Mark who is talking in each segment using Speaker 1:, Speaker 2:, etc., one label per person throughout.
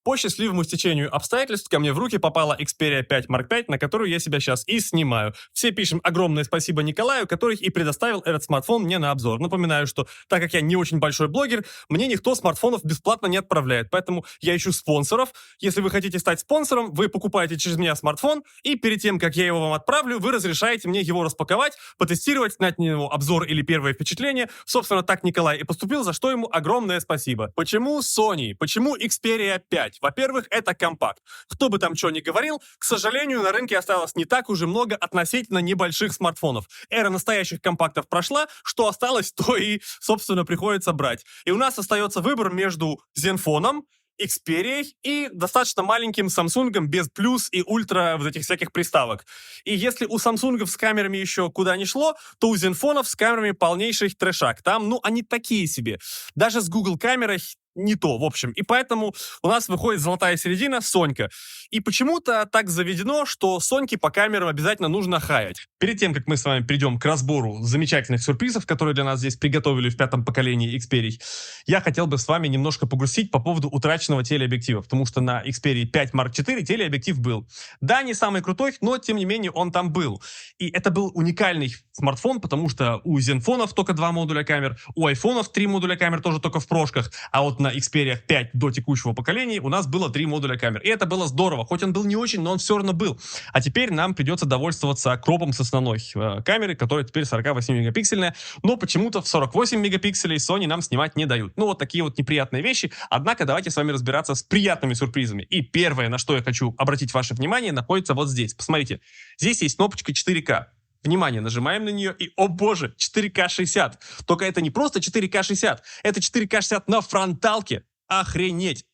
Speaker 1: По счастливому стечению обстоятельств ко мне в руки попала Xperia 5 Mark V, на которую я себя сейчас и снимаю. Все пишем огромное спасибо Николаю, который и предоставил этот смартфон мне на обзор. Напоминаю, что так как я не очень большой блогер, мне никто смартфонов бесплатно не отправляет, поэтому я ищу спонсоров. Если вы хотите стать спонсором, вы покупаете через меня смартфон, и перед тем, как я его вам отправлю, вы разрешаете мне его распаковать, потестировать, снять на него обзор или первое впечатление. Собственно, так Николай и поступил, за что ему огромное спасибо. Почему Sony? Почему Xperia 5? Во-первых, это компакт. Кто бы там что ни говорил, к сожалению, на рынке осталось не так уже много относительно небольших смартфонов. Эра настоящих компактов прошла, что осталось, то и, собственно, приходится брать. И у нас остается выбор между Zenfone, Xperia и достаточно маленьким Samsung без плюс и ультра вот этих всяких приставок. И если у Samsung с камерами еще куда ни шло, то у Zenfone с камерами полнейший трешак. Там, ну, они такие себе. Даже с Google камерой не то, в общем. И поэтому у нас выходит золотая середина, Сонька. И почему-то так заведено, что Соньки по камерам обязательно нужно хаять. Перед тем, как мы с вами перейдем к разбору замечательных сюрпризов, которые для нас здесь приготовили в 5-м поколении Xperia, я хотел бы с вами немножко погрустить по поводу утраченного телеобъектива, потому что на Xperia 5 Mark IV телеобъектив был. Да, не самый крутой, но тем не менее он там был. И это был уникальный смартфон, потому что у Zenfone только 2 модуля камер, у iPhone 3 модуля камер тоже только в прошках, а вот на Xperia 5 до текущего поколения у нас было 3 модуля камер. И это было здорово. Хоть он был не очень, но он все равно был. А теперь нам придется довольствоваться кропом с основной камеры, которая теперь 48-мегапиксельная. Но почему-то в 48 мегапикселей Sony нам снимать не дают. Ну, вот такие вот неприятные вещи. Однако давайте с вами разбираться с приятными сюрпризами. И первое, на что я хочу обратить ваше внимание, находится вот здесь. Посмотрите. Здесь есть кнопочка 4К. Внимание, нажимаем на нее и, о боже, 4К 60. Только это не просто 4К 60, это 4К 60 на фронталке. Охренеть!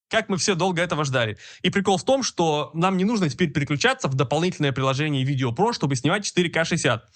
Speaker 1: Как мы все долго этого ждали. И прикол в том, что нам не нужно теперь переключаться в дополнительное приложение Video Pro, чтобы снимать 4К 60.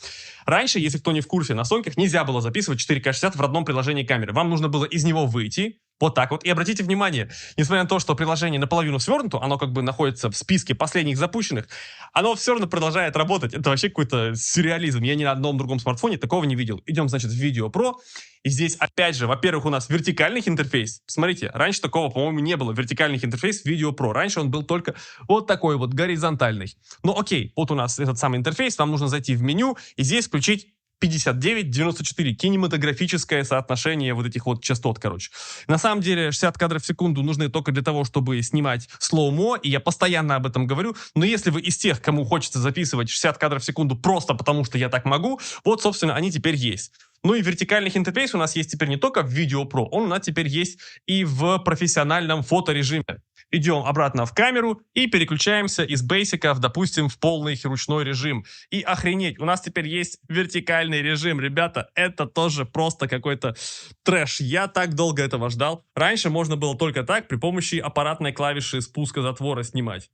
Speaker 1: Раньше, если кто не в курсе, на Соньках нельзя было записывать 4К 60 в родном приложении камеры. Вам нужно было из него выйти, вот так вот. И обратите внимание, несмотря на то, что приложение наполовину свернуто, оно как бы находится в списке последних запущенных, оно все равно продолжает работать. Это вообще какой-то сюрреализм. Я ни на одном другом смартфоне такого не видел. Идем, значит, в Video Pro. И здесь, опять же, во-первых, у нас вертикальный интерфейс. Смотрите, раньше такого, по-моему, не было. Вертикальный интерфейс в Video Pro. Раньше он был только вот такой вот, горизонтальный. Ну окей, вот у нас этот самый интерфейс. Вам нужно зайти в меню и здесь включить 59-94, кинематографическое соотношение вот этих вот частот, короче. На самом деле 60 кадров в секунду нужны только для того, чтобы снимать слоумо, и я постоянно об этом говорю, но если вы из тех, кому хочется записывать 60 кадров в секунду просто потому, что я так могу, вот, собственно, они теперь есть. Ну и вертикальный интерфейс у нас есть теперь не только в Video Pro, он у нас теперь есть и в профессиональном фоторежиме. Идем обратно в камеру и переключаемся из бейсиков, допустим, в полный ручной режим. И охренеть, у нас теперь есть вертикальный режим. Ребята, это тоже просто какой-то трэш. Я так долго этого ждал. Раньше можно было только так, при помощи аппаратной клавиши спуска затвора снимать.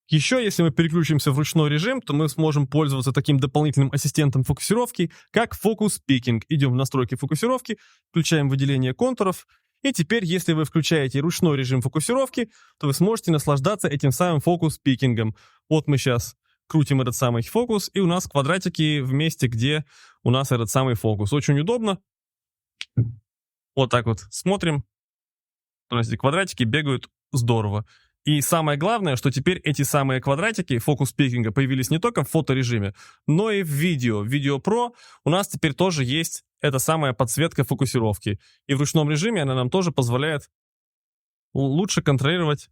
Speaker 1: Еще, если мы переключимся в ручной режим, то мы сможем пользоваться таким дополнительным ассистентом фокусировки, как Focus Peaking. Идем в настройки фокусировки, включаем выделение контуров. И теперь, если вы включаете ручной режим фокусировки, то вы сможете наслаждаться этим самым фокус-пикингом. Вот мы сейчас крутим этот самый фокус, и у нас квадратики в месте, где у нас этот самый фокус. Очень удобно. Вот так вот смотрим. У нас эти квадратики бегают здорово. И самое главное, что теперь эти самые квадратики фокус-пикинга появились не только в фоторежиме, но и в видео. В Video Pro у нас теперь тоже есть эта самая подсветка фокусировки. И в ручном режиме она нам тоже позволяет лучше контролировать,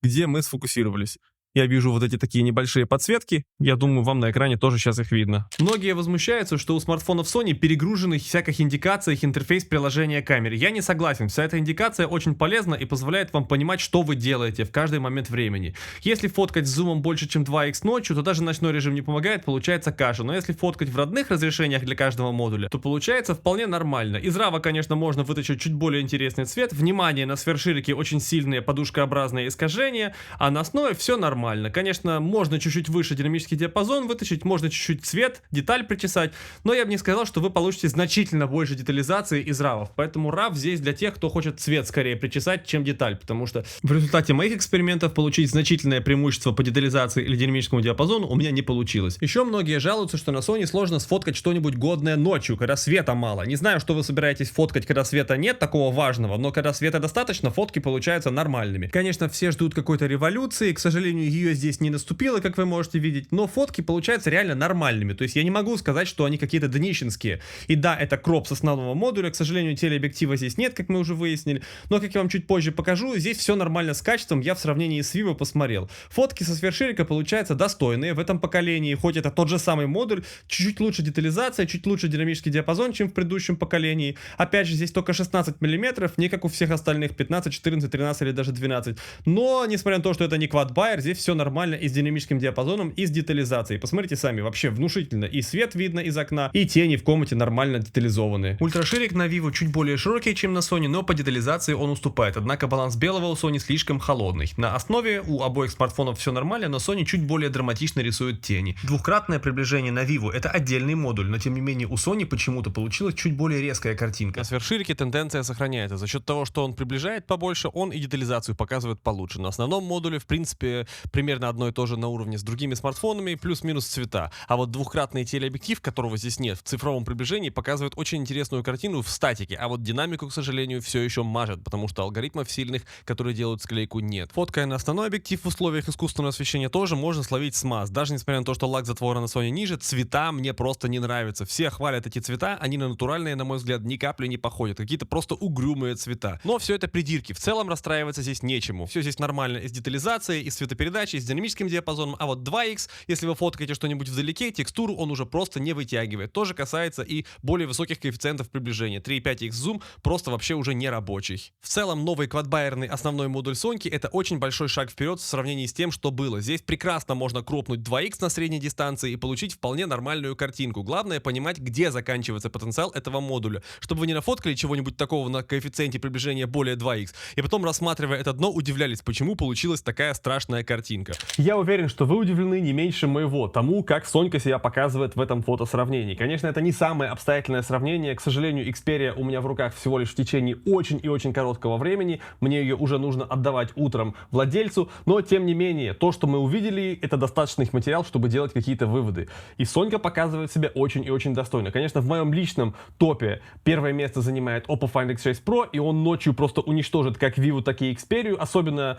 Speaker 1: где мы сфокусировались. Я вижу вот эти такие небольшие подсветки. Я думаю, вам на экране тоже сейчас их видно. Многие возмущаются, что у смартфонов Sony перегружены в всяких интерфейсах интерфейс приложения камеры. Я не согласен. Вся эта индикация очень полезна и позволяет вам понимать, что вы делаете в каждый момент времени. Если фоткать с зумом больше, чем 2х ночью, то даже ночной режим не помогает, получается каша. Но если фоткать в родных разрешениях для каждого модуля, то получается вполне нормально. Из RAW, конечно, можно вытащить чуть более интересный цвет. Внимание, на сверхширике очень сильные подушкообразные искажения, а на основе все нормально. нормально. Конечно, можно чуть-чуть выше динамический диапазон вытащить, можно чуть-чуть цвет, деталь причесать, но я бы не сказал, что вы получите значительно больше детализации из RAW. Поэтому RAW здесь для тех, кто хочет цвет скорее причесать, чем деталь, потому что в результате моих экспериментов получить значительное преимущество по детализации или динамическому диапазону у меня не получилось. Еще многие жалуются, что на Sony сложно сфоткать что-нибудь годное ночью, когда света мало. Не знаю, что вы собираетесь фоткать, когда света нет такого важного, но когда света достаточно, фотки получаются нормальными. Конечно, все ждут какой-то революции, к сожалению, ее здесь не наступило, как вы можете видеть, но фотки получаются реально нормальными. То есть я не могу сказать, что они какие-то днищенские. И да, это кроп с основного модуля, к сожалению, телеобъектива здесь нет, как мы уже выяснили, но как я вам чуть позже покажу, здесь все нормально с качеством, я в сравнении с Vivo посмотрел. Фотки со сверхширика получаются достойные в этом поколении, хоть это тот же самый модуль, чуть-чуть лучше детализация, чуть лучше динамический диапазон, чем в предыдущем поколении. Опять же, здесь только 16 мм, не как у всех остальных 15, 14, 13 или даже 12. Но, несмотря на то, что это не квад-байер, здесь все нормально и с динамическим диапазоном, и с детализацией. Посмотрите сами, вообще внушительно. И свет видно из окна, и тени в комнате нормально детализованные. Ультраширик на Vivo чуть более широкий, чем на Sony, но по детализации он уступает. Однако баланс белого у Sony слишком холодный. На основе у обоих смартфонов все нормально, но Sony чуть более драматично рисует тени. Двухкратное приближение на Vivo это отдельный модуль, но тем не менее у Sony почему-то получилась чуть более резкая картинка.
Speaker 2: На сверхширике тенденция сохраняется. За счет того, что он приближает побольше, он и детализацию показывает получше. На основном модуле, в принципе, примерно одно и то же на уровне с другими смартфонами, плюс-минус цвета. А вот двухкратный телеобъектив, которого здесь нет, в цифровом приближении показывает очень интересную картину в статике, а вот динамику, к сожалению, все еще мажет, потому что алгоритмов сильных, которые делают склейку, нет. Фоткая на основной объектив в условиях искусственного освещения тоже можно словить смаз. Даже несмотря на то, что лак затвора на Sony ниже, цвета мне просто не нравятся. Все хвалят эти цвета, они на натуральные, на мой взгляд, ни капли не походят. Какие-то просто угрюмые цвета. Но все это придирки. В целом расстраиваться здесь нечему. Все здесь нормально и с детализацией, и с цветопередачей, и с динамическим диапазоном. А вот 2X, если вы фоткаете что-нибудь вдалеке, текстуру он уже просто не вытягивает. Тоже касается и более высоких коэффициентов приближения. 3.5x зум просто вообще уже не рабочий. В целом новый квадбайерный основной модуль Sony это очень большой шаг вперед в сравнении с тем, что было. Здесь прекрасно можно кропнуть 2x на средней дистанции и получить вполне нормальную картинку. Главное понимать, где заканчивается потенциал этого модуля, чтобы вы не нафоткали чего-нибудь такого на коэффициенте приближения более 2x, и потом, рассматривая это дно, удивлялись, почему получилась такая страшная картинка.
Speaker 1: Я уверен, что вы удивлены не меньше моего тому, как Сонька себя показывает в этом фотосравнении. Конечно, это не самое обстоятельное сравнение. К сожалению, Xperia у меня в руках всего лишь в течение очень и очень короткого времени. Мне ее уже нужно отдавать утром владельцу, но тем не менее, то, что мы увидели, это достаточный материал, чтобы делать какие-то выводы. И Сонька показывает себя очень и очень достойно. Конечно, в моем личном топе первое место занимает Oppo Find X6 Pro, и он ночью просто уничтожит как Vivo, так и Xperia, особенно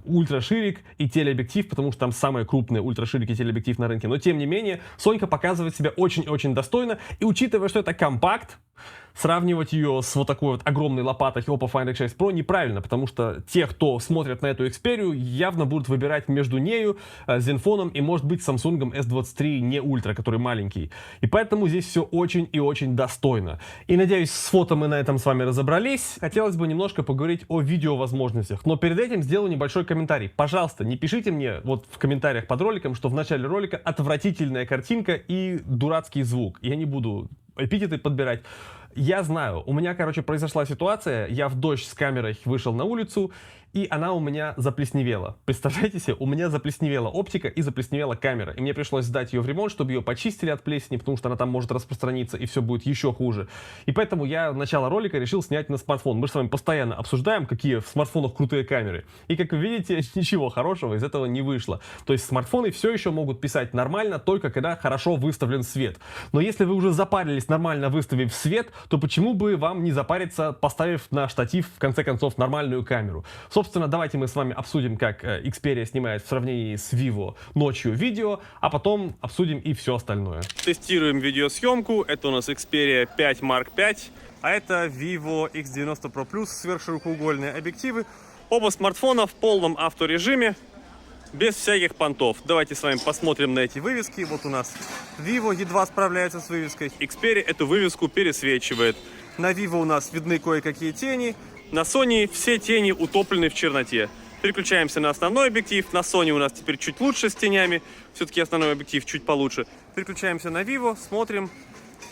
Speaker 1: ультраширик и телеобъектив, потому что там самые крупные ультраширик и телеобъектив на рынке. Но тем не менее, Сонька показывает себя очень и очень достойно, и учитывая, что это компакт, сравнивать ее с вот такой вот огромной лопатой Oppo Find X6 Pro неправильно, потому что те, кто смотрят на эту Xperia, явно будут выбирать между нею, Zenfone и, может быть, Samsung S23 не ультра, который маленький. И поэтому здесь все очень и очень достойно. И надеюсь, с фото мы на этом с вами разобрались. Хотелось бы немножко поговорить о видеовозможностях, но перед этим сделаю небольшой комментарий. Пожалуйста, не пишите мне вот в комментариях под роликом, что в начале ролика отвратительная картинка и дурацкий звук. Я не буду эпитеты подбирать. Я знаю, у меня, короче, произошла ситуация, я в дождь с камерой вышел на улицу, и она у меня заплесневела. Представляете себе, у меня заплесневела оптика и заплесневела камера. И мне пришлось сдать ее в ремонт, чтобы ее почистили от плесени, потому что она там может распространиться, и все будет еще хуже. И поэтому я начало ролика решил снять на смартфон. Мы же с вами постоянно обсуждаем, какие в смартфонах крутые камеры. И как вы видите, ничего хорошего из этого не вышло. То есть смартфоны все еще могут писать нормально, только когда хорошо выставлен свет. Но если вы уже запарились, нормально выставив свет, то почему бы вам не запариться, поставив на штатив, в конце концов, нормальную камеру? Собственно, давайте мы с вами обсудим, как Xperia снимает в сравнении с Vivo ночью видео, а потом обсудим и все остальное.
Speaker 2: Тестируем видеосъемку. Это у нас Xperia 5 Mark V, а это Vivo X90 Pro Plus, сверхширокоугольные объективы. Оба смартфона в полном авторежиме, без всяких понтов. Давайте с вами посмотрим на эти вывески. Вот у нас Vivo едва справляется с вывеской, Xperia эту вывеску пересвечивает. На Vivo у нас видны кое-какие тени. На Sony все тени утоплены в черноте. Переключаемся на основной объектив. На Sony у нас теперь чуть лучше с тенями. Все-таки основной объектив чуть получше. Переключаемся на Vivo, смотрим.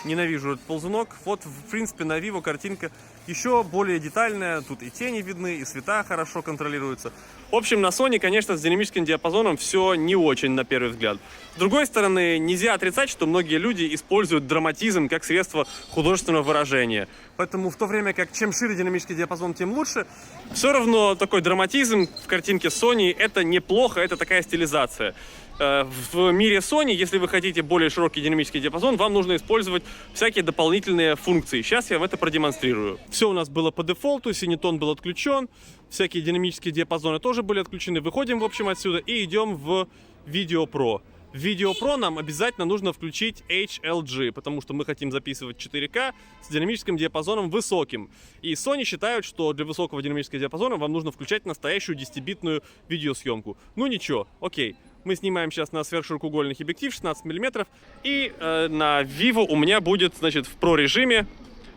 Speaker 2: Ненавижу этот ползунок. Вот, в принципе, на Vivo картинка
Speaker 1: еще более детальная. Тут и тени видны, и цвета хорошо контролируются. В общем, на Sony, конечно, с динамическим диапазоном все не очень на первый взгляд. С другой стороны, нельзя отрицать, что многие люди используют драматизм как средство художественного выражения. Поэтому в то время как чем шире динамический диапазон, тем лучше. Все равно такой драматизм в картинке Sony — это неплохо, это такая стилизация. В мире Sony, если вы хотите более широкий динамический диапазон, вам нужно использовать всякие дополнительные функции. Сейчас я вам это продемонстрирую. Все у нас было по дефолту, синетон был отключен, всякие динамические диапазоны тоже были отключены. Выходим, в общем, отсюда и идем в Video Pro. В Video Pro нам обязательно нужно включить HLG, потому что мы хотим записывать 4К с динамическим диапазоном высоким. И Sony считают, что для высокого динамического диапазона вам нужно включать настоящую 10-битную видеосъемку. Ну ничего, окей. Мы снимаем сейчас на сверхширокоугольный объектив 16 мм. И на Vivo у меня будет, значит, в Pro режиме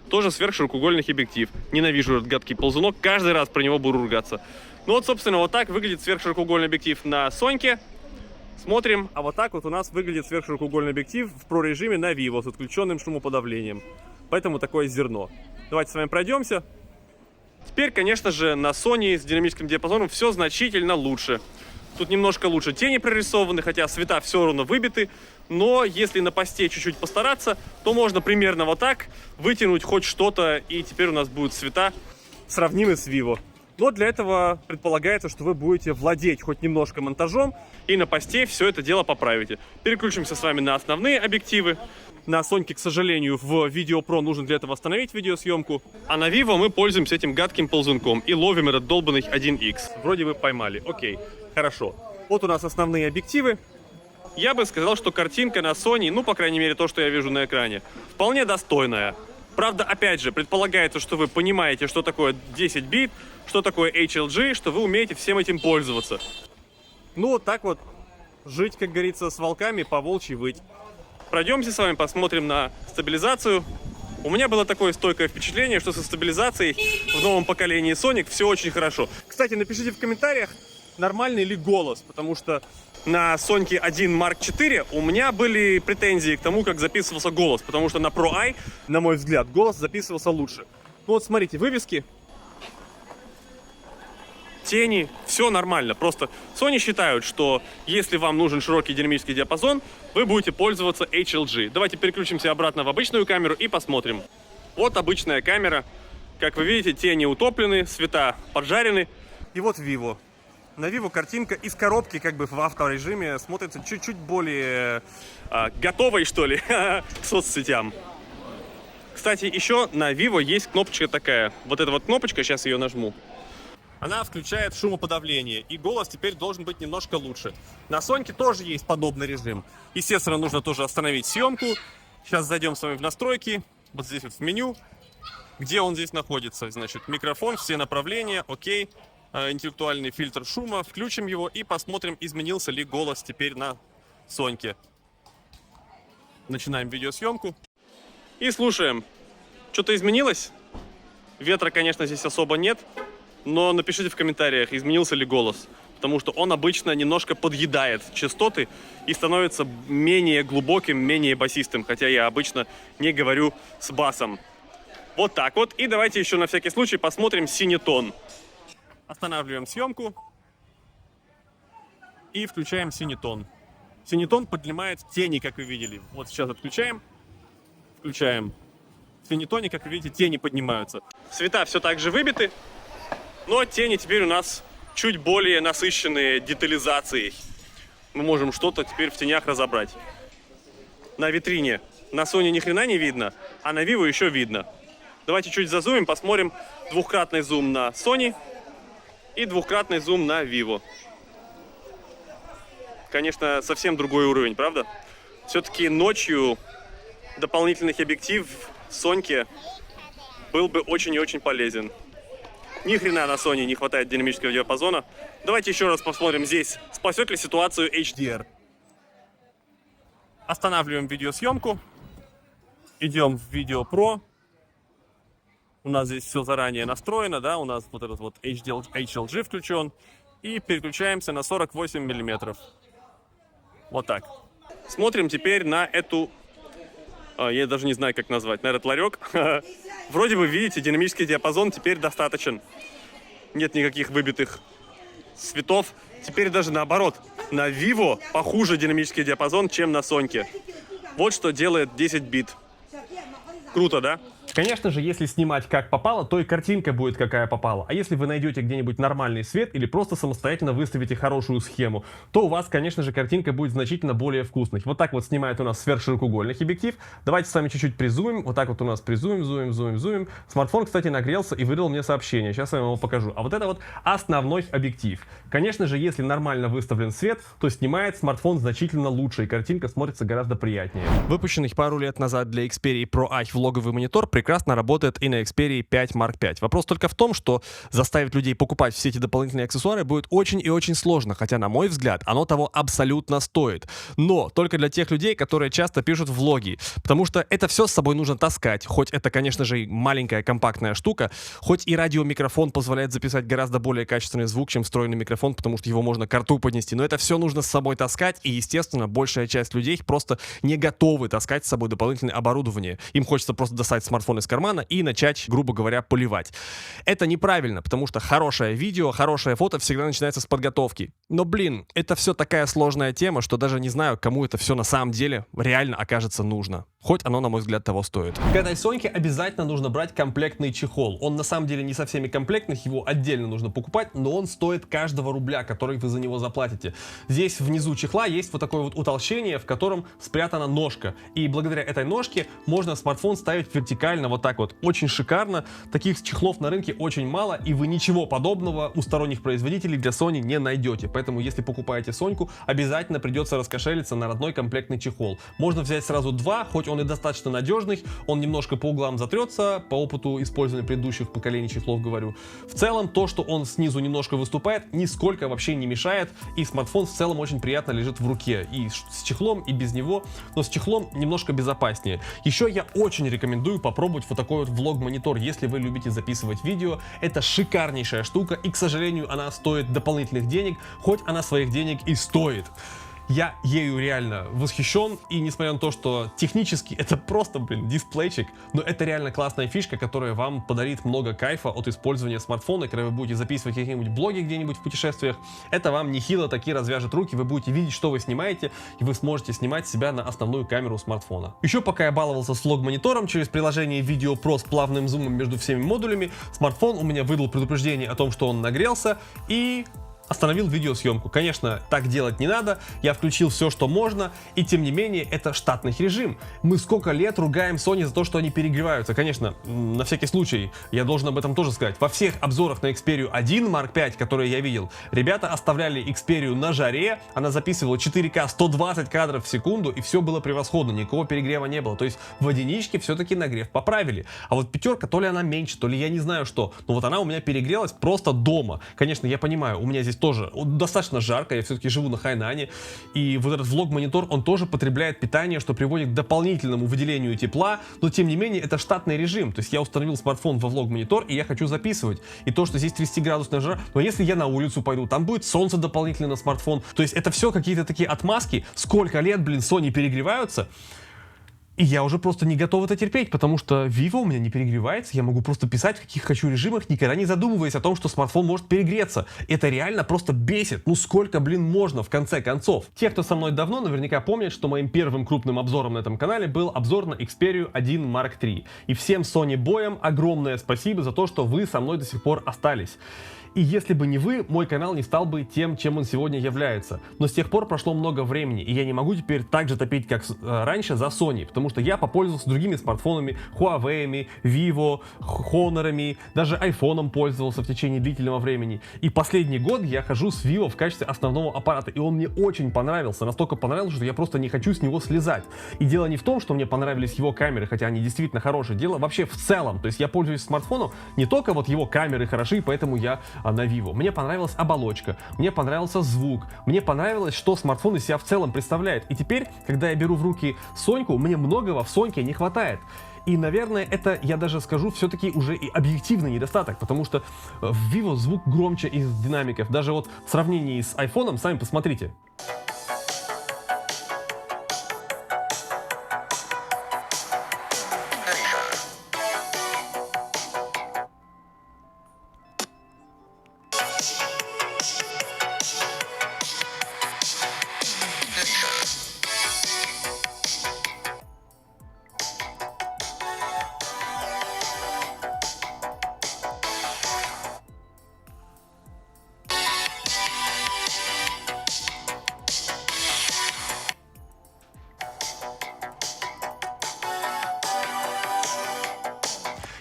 Speaker 1: тоже сверхширокоугольный объектив. Ненавижу этот гадкий ползунок, каждый раз про него буду ругаться. Ну вот, собственно, вот так выглядит сверхширокоугольный объектив на Соньке. Смотрим, а вот так вот у нас выглядит сверхширокоугольный объектив в Pro режиме на Vivo с отключенным шумоподавлением. Поэтому такое зерно. Давайте с вами пройдемся. Теперь, конечно же, на Sony с динамическим диапазоном все значительно лучше. Тут немножко лучше тени прорисованы, хотя цвета все равно выбиты. Но если на посте чуть-чуть постараться, то можно примерно вот так вытянуть хоть что-то, и теперь у нас будут цвета сравнимы с Vivo. Но для этого предполагается, что вы будете владеть хоть немножко монтажом, и на посте все это дело поправите. Переключимся с вами на основные объективы. На Соньке, к сожалению, в Video Pro нужно для этого остановить видеосъемку. А на Vivo мы пользуемся этим гадким ползунком и ловим этот долбанный 1X. Вроде бы поймали. Окей, хорошо. Вот у нас основные объективы. Я бы сказал, что картинка на Sony, ну, по крайней мере, то, что я вижу на экране, вполне достойная. Правда, опять же, предполагается, что вы понимаете, что такое 10 бит, что такое HLG, что вы умеете всем этим пользоваться. Ну, вот так вот жить, как говорится, с волками, по волчьи выть. Пройдемся с вами, посмотрим на стабилизацию. У меня было такое стойкое впечатление, что со стабилизацией в новом поколении Sonic все очень хорошо. Кстати, напишите в комментариях, нормальный ли голос, потому что на Sony 1 Mark IV у меня были претензии к тому, как записывался голос, потому что на Pro I, на мой взгляд, голос записывался лучше. Ну вот смотрите, вывески, тени, все нормально. Просто Sony считают, что если вам нужен широкий динамический диапазон, вы будете пользоваться HLG. Давайте переключимся обратно в обычную камеру и посмотрим. Вот обычная камера. Как вы видите, тени утоплены, цвета поджарены. И вот Vivo. На Vivo картинка из коробки, как бы в авторежиме, смотрится чуть-чуть более готовой, что ли, к соцсетям. Кстати, еще на Vivo есть кнопочка такая. Вот эта вот кнопочка, сейчас ее нажму. Она включает шумоподавление, и голос теперь должен быть немножко лучше. На Соньке тоже есть подобный режим. Естественно, нужно тоже остановить съемку. Сейчас зайдем с вами в настройки, вот здесь вот в меню. Где он здесь находится? Значит, микрофон, все направления, окей. Интеллектуальный фильтр шума, включим его и посмотрим, изменился ли голос теперь на Соньке. Начинаем видеосъемку. И слушаем. Что-то изменилось? Ветра, конечно, здесь особо нет. Но напишите в комментариях, изменился ли голос. Потому что он обычно немножко подъедает частоты и становится менее глубоким, менее басистым. Хотя я обычно не говорю с басом. Вот так вот. И давайте еще на всякий случай посмотрим синетон. Останавливаем съемку. И включаем синетон. Синетон поднимает тени, как вы видели. Вот сейчас отключаем. Включаем. В синетоне, как вы видите, тени поднимаются. Цвета все так же выбиты. Но тени теперь у нас чуть более насыщенные детализацией. Мы можем что-то теперь в тенях разобрать. На витрине на Sony ни хрена не видно, а на Vivo еще видно. Давайте чуть зазумим, посмотрим двухкратный зум на Sony и двухкратный зум на Vivo. Конечно, совсем другой уровень, правда? Все-таки ночью дополнительный объектив Соньке был бы очень и очень полезен. Ни хрена на Sony не хватает динамического диапазона. Давайте еще раз посмотрим здесь, спасет ли ситуацию HDR. Останавливаем видеосъемку. Идем в Video Pro. У нас здесь все заранее настроено, да, у нас вот этот вот HLG включен. И переключаемся на 48 мм. Вот так. Смотрим теперь на эту Я даже не знаю, как назвать. Наверное, это ларек. Вроде бы, видите, динамический диапазон теперь достаточен. Нет никаких выбитых цветов. Теперь даже наоборот. На Vivo похуже динамический диапазон, чем на Соньке. Вот что делает 10 бит. Круто, да? Конечно же, если снимать как попало, то и картинка будет какая попала. А если вы найдете где-нибудь нормальный свет или просто самостоятельно выставите хорошую схему, то у вас, конечно же, картинка будет значительно более вкусной. Вот так вот снимает у нас сверхширокоугольный объектив. Давайте с вами чуть-чуть призумим. Вот так вот у нас призумим, зумим. Смартфон, кстати, нагрелся и выдал мне сообщение. Сейчас я вам его покажу. А вот это вот основной объектив. Конечно же, если нормально выставлен свет, то снимает смартфон значительно лучше, и картинка смотрится гораздо приятнее. Выпущенный пару лет назад для Xperia Pro I влоговый монитор прекрасно работает и на Xperia 5 Mark V. Вопрос только в том, что заставить людей покупать все эти дополнительные аксессуары будет очень и очень сложно, хотя, на мой взгляд, оно того абсолютно стоит. Но только для тех людей, которые часто пишут влоги, потому что это все с собой нужно таскать, хоть это, конечно же, маленькая компактная штука, хоть и радиомикрофон позволяет записать гораздо более качественный звук, чем встроенный микрофон, потому что его можно к рту поднести, но это все нужно с собой таскать, и, естественно, большая часть людей просто не готовы таскать с собой дополнительное оборудование. Им хочется просто достать смартфон из кармана и начать, грубо говоря, поливать. Это неправильно, потому что хорошее видео, хорошее фото всегда начинается с подготовки. Но, блин, это все такая сложная тема, что даже не знаю, кому это все на самом деле реально окажется нужно. Хоть оно, на мой взгляд, того стоит. К этой Соньке обязательно нужно брать комплектный чехол. Он на самом деле не со всеми комплектных, его отдельно нужно покупать, но он стоит каждого рубля, который вы за него заплатите. Здесь внизу чехла есть вот такое вот утолщение, в котором спрятана ножка. И благодаря этой ножке можно смартфон ставить вертикально вот так вот. Очень шикарно. Таких чехлов на рынке очень мало, и вы ничего подобного у сторонних производителей для Sony не найдете. Поэтому, если покупаете Соньку, обязательно придется раскошелиться на родной комплектный чехол. Можно взять сразу два, хоть он и достаточно надежный, он немножко по углам затрется, по опыту использования предыдущих поколений чехлов говорю. В целом, то, что он снизу немножко выступает, нисколько вообще не мешает, и смартфон в целом очень приятно лежит в руке. И с чехлом, и без него, но с чехлом немножко безопаснее. Еще я очень рекомендую попробовать вот такой вот влог-монитор, если вы любите записывать видео. Это шикарнейшая штука, и, к сожалению, она стоит дополнительных денег, хоть она своих денег и стоит. Я ею реально восхищен, и несмотря на то, что технически это просто, дисплейчик, но это реально классная фишка, которая вам подарит много кайфа от использования смартфона, когда вы будете записывать какие-нибудь блоги где-нибудь в путешествиях. Это вам нехило таки развяжет руки, вы будете видеть, что вы снимаете, и вы сможете снимать себя на основную камеру смартфона. Еще пока я баловался с влог-монитором, через приложение Video Pro с плавным зумом между всеми модулями, смартфон у меня выдал предупреждение о том, что он нагрелся, и остановил видеосъемку. Конечно, так делать не надо, я включил все, что можно, и тем не менее, это штатный режим. Мы сколько лет ругаем Sony за то, что они перегреваются. Конечно, на всякий случай, я должен об этом тоже сказать. Во всех обзорах на Xperia 1 Mark V, которые я видел, ребята оставляли Xperia на жаре, она записывала 4К 120 кадров в секунду, и все было превосходно, никакого перегрева не было. То есть в единичке все-таки нагрев поправили. А вот пятерка, то ли она меньше, то ли я не знаю что, но вот она у меня перегрелась просто дома. Конечно, я понимаю, у меня здесь тоже достаточно жарко, я все-таки живу на Хайнане, и вот этот влог-монитор, он тоже потребляет питание, что приводит к дополнительному выделению тепла, но тем не менее это штатный режим, то есть я установил смартфон во влог-монитор, и я хочу записывать, и то, что здесь 30-градусная жара, но если я на улицу пойду, там будет солнце дополнительно на смартфон, то есть это все какие-то такие отмазки, сколько лет, Sony перегреваются, и я уже просто не готов это терпеть, потому что Vivo у меня не перегревается, я могу просто писать в каких хочу режимах, никогда не задумываясь о том, что смартфон может перегреться. Это реально просто бесит. Ну сколько, можно в конце концов? Те, кто со мной давно, наверняка помнят, что моим первым крупным обзором на этом канале был обзор на Xperia 1 Mark III. И всем Sony боям огромное спасибо за то, что вы со мной до сих пор остались. И если бы не вы, мой канал не стал бы тем, чем он сегодня является. Но с тех пор прошло много времени, и я не могу теперь так же топить, как раньше, за Sony, потому что я попользовался другими смартфонами, Huawei, Vivo, Honor, даже iPhone пользовался в течение длительного времени. И последний год я хожу с Vivo в качестве основного аппарата, и он мне очень понравился, настолько понравился, что я просто не хочу с него слезать. И дело не в том, что мне понравились его камеры, хотя они действительно хорошие, дело вообще в целом. То есть я пользуюсь смартфоном, не только вот его камеры хороши, поэтому я на Vivo. Мне понравилась оболочка, мне понравился звук, мне понравилось, что смартфон из себя в целом представляет. И теперь, когда я беру в руки Соньку, мне многого в Соньке не хватает. И, наверное, это, я даже скажу, все-таки уже и объективный недостаток, потому что в Vivo звук громче из динамиков. Даже вот в сравнении с iPhone, сами посмотрите.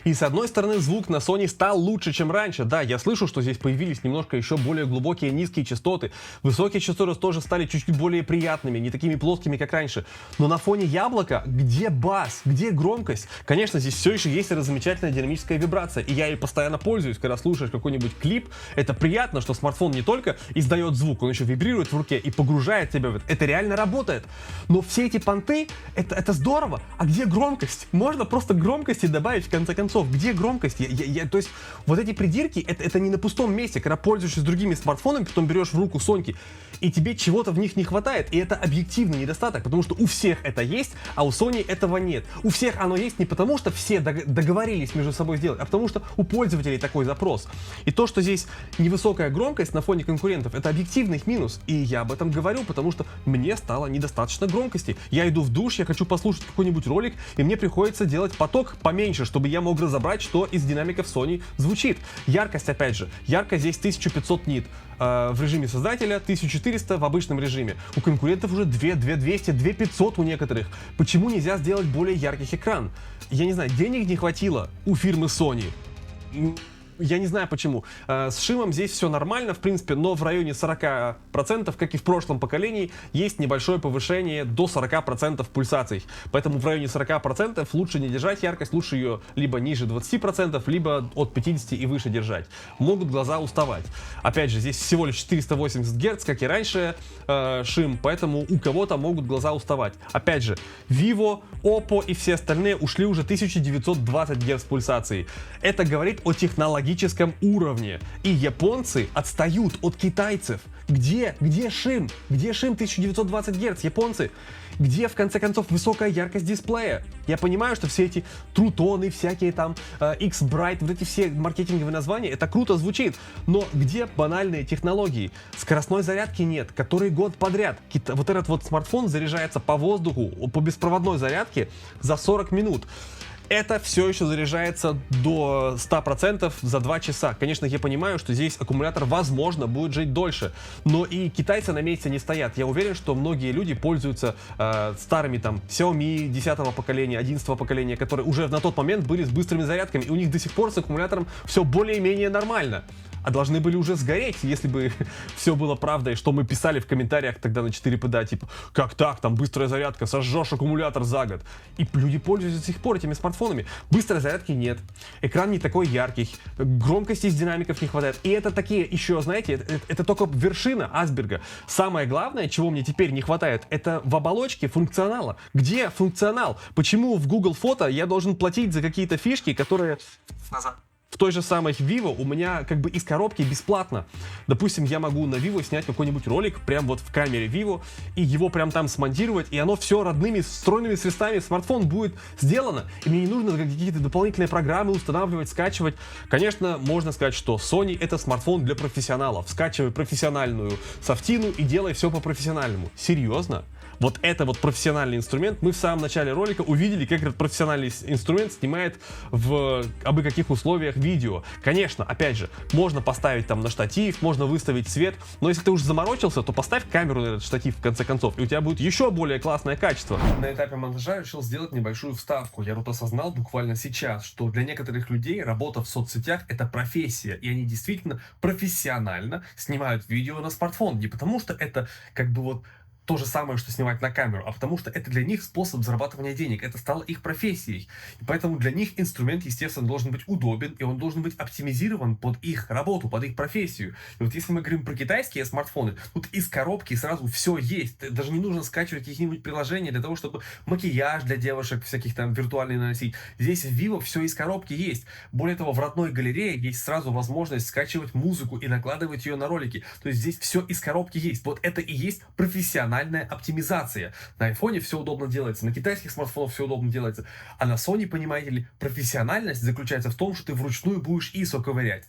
Speaker 2: И с одной стороны, звук на Sony стал лучше, чем раньше. Да, я слышу, что здесь появились немножко еще более глубокие низкие частоты. Высокие частоты тоже стали чуть-чуть более приятными, не такими плоскими, как раньше. Но на фоне яблока, где бас, где громкость? Конечно, здесь все еще есть эта замечательная динамическая вибрация. И я ей постоянно пользуюсь, когда слушаешь какой-нибудь клип. Это приятно, что смартфон не только издает звук, он еще вибрирует в руке и погружает тебя в это. Это реально работает. Но все эти понты, это здорово. А где громкость? Можно просто громкости добавить в конце концов. Где громкость? То есть вот эти придирки, это не на пустом месте. Когда пользуешься другими смартфонами, потом берешь в руку Соньки, и тебе чего-то в них не хватает. И это объективный недостаток, потому что у всех это есть, а у Sony этого нет. У всех оно есть не потому, что все договорились между собой сделать, а потому что у пользователей такой запрос. И то, что здесь невысокая громкость на фоне конкурентов, это объективный их минус. И я об этом говорю, потому что мне стало недостаточно громкости. Я иду в душ, я хочу послушать какой-нибудь ролик, и мне приходится делать поток поменьше, чтобы я мог разобрать, что из динамиков Sony звучит. Яркость, опять же, яркость здесь 1500 нит. В режиме создателя 1400 в обычном режиме. У конкурентов уже 2200, 2500 у некоторых. Почему нельзя сделать более ярких экран? Я не знаю, денег не хватило у фирмы Sony. Я не знаю почему. С шимом здесь все нормально, в принципе, но в районе 40%, как и в прошлом поколении, есть небольшое повышение до 40% пульсаций. Поэтому в районе 40% лучше не держать яркость, лучше ее либо ниже 20%, либо от 50% и выше держать. Могут глаза уставать. Опять же, здесь всего лишь 480 Гц, как и раньше шим, поэтому у кого-то могут глаза уставать. Опять же, Vivo, Oppo и все остальные ушли уже 1920 Гц пульсации. Это говорит о технологии уровне. И японцы отстают от китайцев. Где шим? Где шим 1920 Гц? Японцы? Где, в конце концов, высокая яркость дисплея? Я понимаю, что все эти трутоны, всякие там X-Bright, вот эти все маркетинговые названия, это круто звучит. Но где банальные технологии? Скоростной зарядки нет, который год подряд. Вот этот вот смартфон заряжается по воздуху, по беспроводной зарядке за 40 минут. Это все еще заряжается до 100% за 2 часа. Конечно, я понимаю, что здесь аккумулятор, возможно, будет жить дольше. Но и китайцы на месте не стоят. Я уверен, что многие люди пользуются старыми там Xiaomi 10-го поколения, 11-го поколения, которые уже на тот момент были с быстрыми зарядками. И у них до сих пор с аккумулятором все более-менее нормально. А должны были уже сгореть, если бы все было правдой, что мы писали в комментариях тогда на 4PD, типа, как так, там быстрая зарядка, сожжешь аккумулятор за год. И люди пользуются до сих пор этими смартфонами. Быстрой зарядки нет, экран не такой яркий, громкости из динамиков не хватает. И это такие еще, знаете, это только вершина айсберга. Самое главное, чего мне теперь не хватает, это в оболочке функционала. Где функционал? Почему в Google Фото я должен платить за какие-то фишки, которые в той же самой Vivo у меня как бы из коробки бесплатно. Допустим, я могу на Vivo снять какой-нибудь ролик прям вот в камере Vivo и его прям там смонтировать, и оно все родными встроенными средствами в смартфон будет сделано. И мне не нужно какие-то дополнительные программы устанавливать, скачивать. Конечно, можно сказать, что Sony это смартфон для профессионалов. Скачивай профессиональную софтину и делай все по-профессиональному. Серьезно? Вот это вот профессиональный инструмент. Мы в самом начале ролика увидели, как этот профессиональный инструмент снимает в абы каких условиях видео. Конечно, опять же, можно поставить там на штатив, можно выставить свет, но если ты уже заморочился, то поставь камеру на этот штатив в конце концов, и у тебя будет еще более классное качество.
Speaker 3: На этапе монтажа я решил сделать небольшую вставку. Я тут осознал буквально сейчас, что для некоторых людей работа в соцсетях это профессия, и они действительно профессионально снимают видео на смартфон. Не потому что это как бы вот то же самое, что снимать на камеру, а потому что это для них способ зарабатывания денег, это стало их профессией. И поэтому для них инструмент, естественно, должен быть удобен, и он должен быть оптимизирован под их работу, под их профессию. И вот если мы говорим про китайские смартфоны, тут из коробки сразу все есть. Даже не нужно скачивать какие-нибудь приложения для того, чтобы макияж для девушек всяких там виртуальный наносить. Здесь в Vivo все из коробки есть. Более того, в родной галерее есть сразу возможность скачивать музыку и накладывать ее на ролики. То есть здесь все из коробки есть. Вот это и есть профессиональная оптимизация. На айфоне все удобно делается, на китайских смартфонах все удобно делается, а на Sony, понимаете ли, профессиональность заключается в том, что ты вручную будешь ISO ковырять.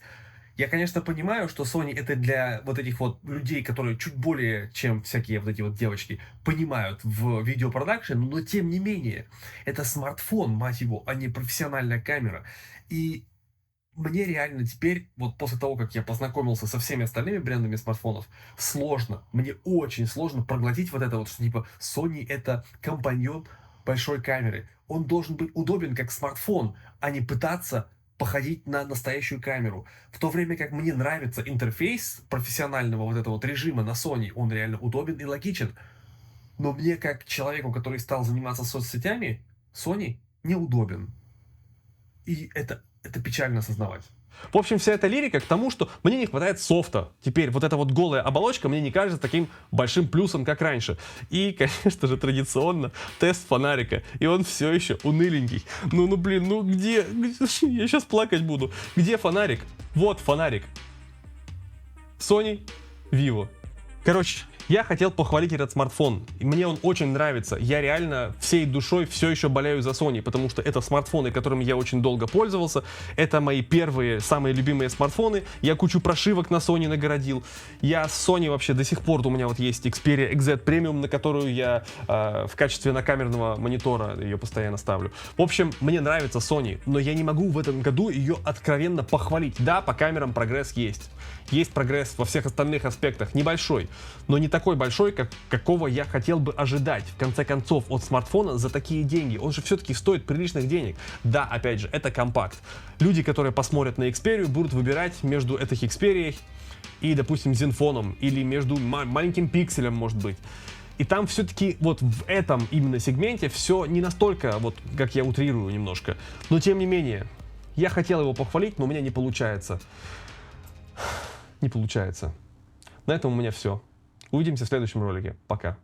Speaker 3: Я, конечно, понимаю, что Sony это для вот этих вот людей, которые чуть более, чем всякие вот эти вот девочки, понимают в видеопродакшене, но тем не менее, это смартфон, мать его, а не профессиональная камера. И мне реально теперь, вот после того, как я познакомился со всеми остальными брендами смартфонов, сложно, мне очень сложно проглотить вот это вот, что типа Sony это компаньон большой камеры. Он должен быть удобен как смартфон, а не пытаться походить на настоящую камеру. В то время как мне нравится интерфейс профессионального вот этого вот режима на Sony, он реально удобен и логичен. Но мне, как человеку, который стал заниматься соцсетями, Sony неудобен. И это печально осознавать.
Speaker 2: В общем, вся эта лирика к тому, что мне не хватает софта. Теперь вот эта вот голая оболочка мне не кажется таким большим плюсом, как раньше. И, конечно же, традиционно тест фонарика. И он все еще уныленький. Блин, где? Я сейчас плакать буду. Где фонарик? Вот фонарик. Sony Vivo. Короче, я хотел похвалить этот смартфон. И мне он очень нравится. Я реально всей душой все еще болею за Sony, потому что это смартфоны, которыми я очень долго пользовался. Это мои первые, самые любимые смартфоны. Я кучу прошивок на Sony нагородил. Я с Sony вообще до сих пор, у меня вот есть Xperia XZ Premium, на которую я в качестве накамерного монитора ее постоянно ставлю. В общем, мне нравится Sony, но я не могу в этом году ее откровенно похвалить. Да, по камерам прогресс есть. Есть прогресс во всех остальных аспектах. Небольшой, но не такой большой, какого я хотел бы ожидать, в конце концов, от смартфона за такие деньги. Он же все-таки стоит приличных денег. Да, опять же, это компакт. Люди, которые посмотрят на Xperia, будут выбирать между этой Xperia и, допустим, Zenfone, или между маленьким пикселем, может быть. И там все-таки вот в этом именно сегменте все не настолько, вот как я утрирую немножко. Но тем не менее, я хотел его похвалить, но у меня не получается. Не получается. На этом у меня все. Увидимся в следующем ролике. Пока.